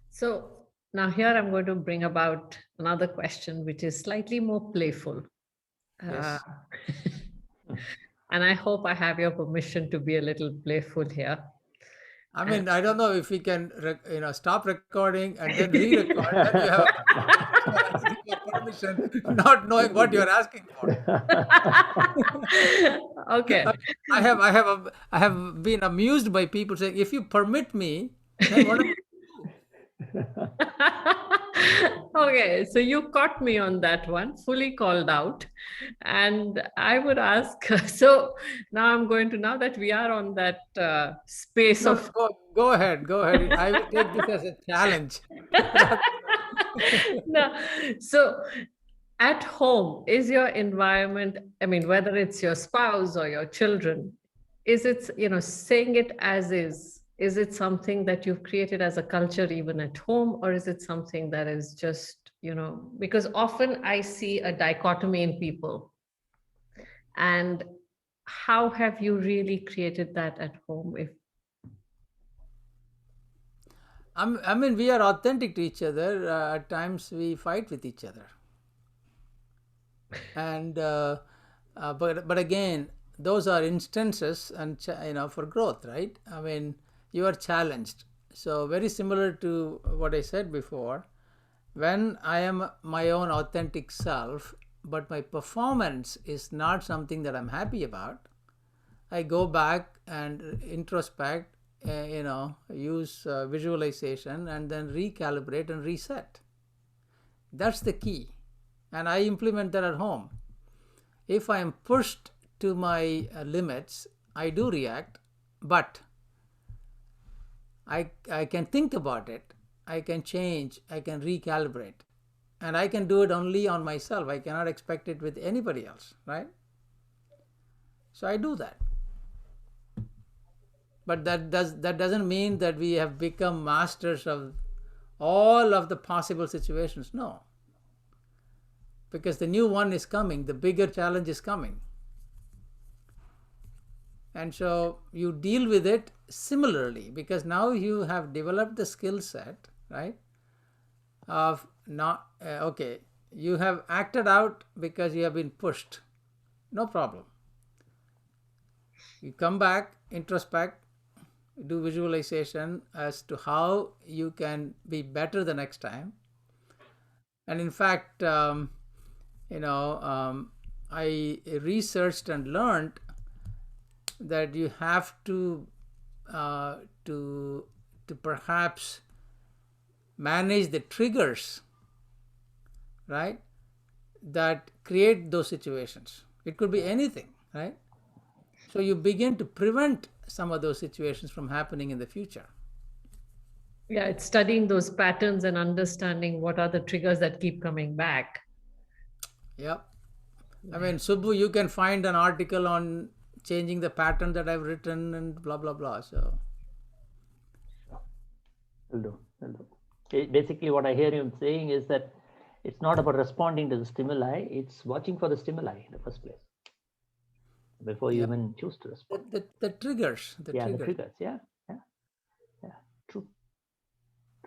So now here I'm going to bring about another question, which is slightly more playful. Yes. And I hope I have your permission to be a little playful here. I mean, I don't know if we can, stop recording and then re-record. Then you have permission, not knowing what you're asking for. Okay. I have been amused by people saying, if you permit me, then what am I going to do? Okay, so you caught me on that one, fully called out. And I would ask, so now I'm going to, now that we are on that space No, of. go ahead, go ahead. I will take this as a challenge. No, so at home, is your environment, I mean, whether it's your spouse or your children, is it, saying it as is it something that you've created as a culture even at home, or is it something that is just, because often I see a dichotomy in people. And how have you really created that at home? If I mean, we are authentic to each other. At times, we fight with each other, and but again, those are instances and for growth, right? I mean, you are challenged. So very similar to what I said before. When I am my own authentic self, but my performance is not something that I'm happy about, I go back and introspect, use visualization, and then recalibrate and reset. That's the key. And I implement that at home. If I am pushed to my limits, I do react, but I can think about it. I can change. I can recalibrate. And I can do it only on myself. I cannot expect it with anybody else, right? So I do that. But that doesn't mean that we have become masters of all of the possible situations. No. Because the new one is coming, the bigger challenge is coming. And so you deal with it similarly, because now you have developed the skill set, right? Of not, okay, you have acted out because you have been pushed. No problem. You come back, introspect, do visualization as to how you can be better the next time. And in fact, I researched and learned that you have to perhaps manage the triggers, right, that create those situations. It could be anything, right? So you begin to prevent some of those situations from happening in the future. Yeah, it's studying those patterns and understanding what are the triggers that keep coming back. Yep. I mean, Subbu, you can find an article on changing the pattern that I've written and blah, blah, blah. So, Will do. Basically, what I hear you saying is that it's not about responding to the stimuli, it's watching for the stimuli in the first place before you even choose to respond. The triggers. The triggers. Yeah. True.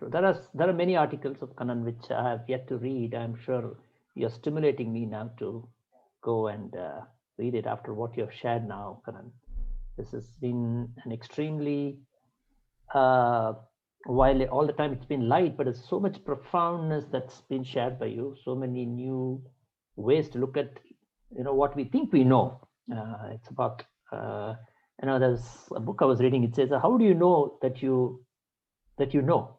There are many articles of Kannan which I have yet to read. I'm sure you're stimulating me now to go and read it after what you have shared now, Kannan. This has been an extremely, while all the time it's been light, but there's so much profoundness that's been shared by you, so many new ways to look at, what we think we know. It's about, there's a book I was reading, it says, how do you know that you know?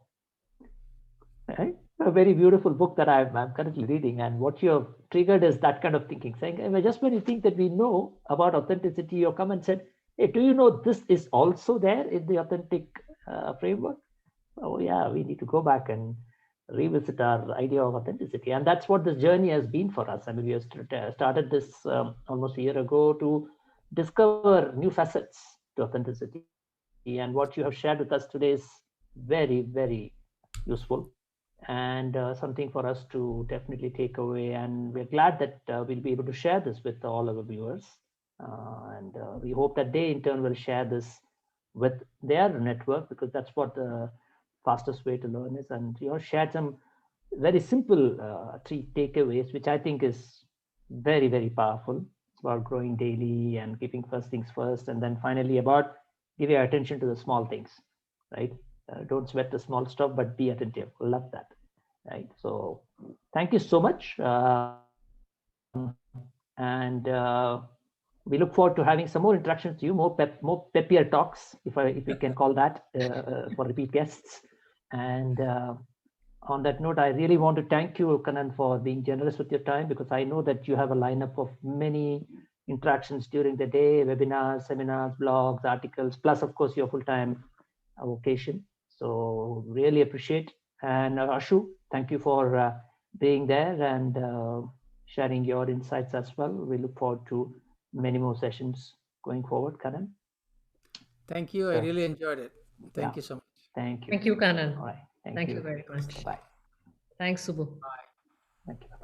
Right? A very beautiful book that I'm currently reading, and what you have triggered is that kind of thinking, saying, just when you think that we know about authenticity, you come and said, hey, do you know this is also there in the authentic framework? Oh yeah, we need to go back and revisit our idea of authenticity. And that's what this journey has been for us. I mean, we have started this almost a year ago to discover new facets to authenticity. And what you have shared with us today is very, very useful and something for us to definitely take away. And we're glad that we'll be able to share this with all our viewers. And we hope that they in turn will share this with their network, because that's what the fastest way to learn is. And shared some very simple 3 takeaways, which I think is very, very powerful. It's about growing daily and keeping first things first, and then finally about giving attention to the small things, right? Don't sweat the small stuff, but be attentive. Love that, right? So thank you so much, and we look forward to having some more interactions with you, more peppier talks, if we can call that, for repeat guests. And on that note, I really want to thank you, Kannan, for being generous with your time, because I know that you have a lineup of many interactions during the day, webinars, seminars, blogs, articles, plus, of course, your full-time vocation. So really appreciate. And Ashu, thank you for being there and sharing your insights as well. We look forward to many more sessions going forward, Kannan. Thank you. I really enjoyed it. Thank Yeah. you so much. Thank you. Thank you, Kannan. All right. Thank you very much. Bye. Thanks, Subbu. Bye. Thank you.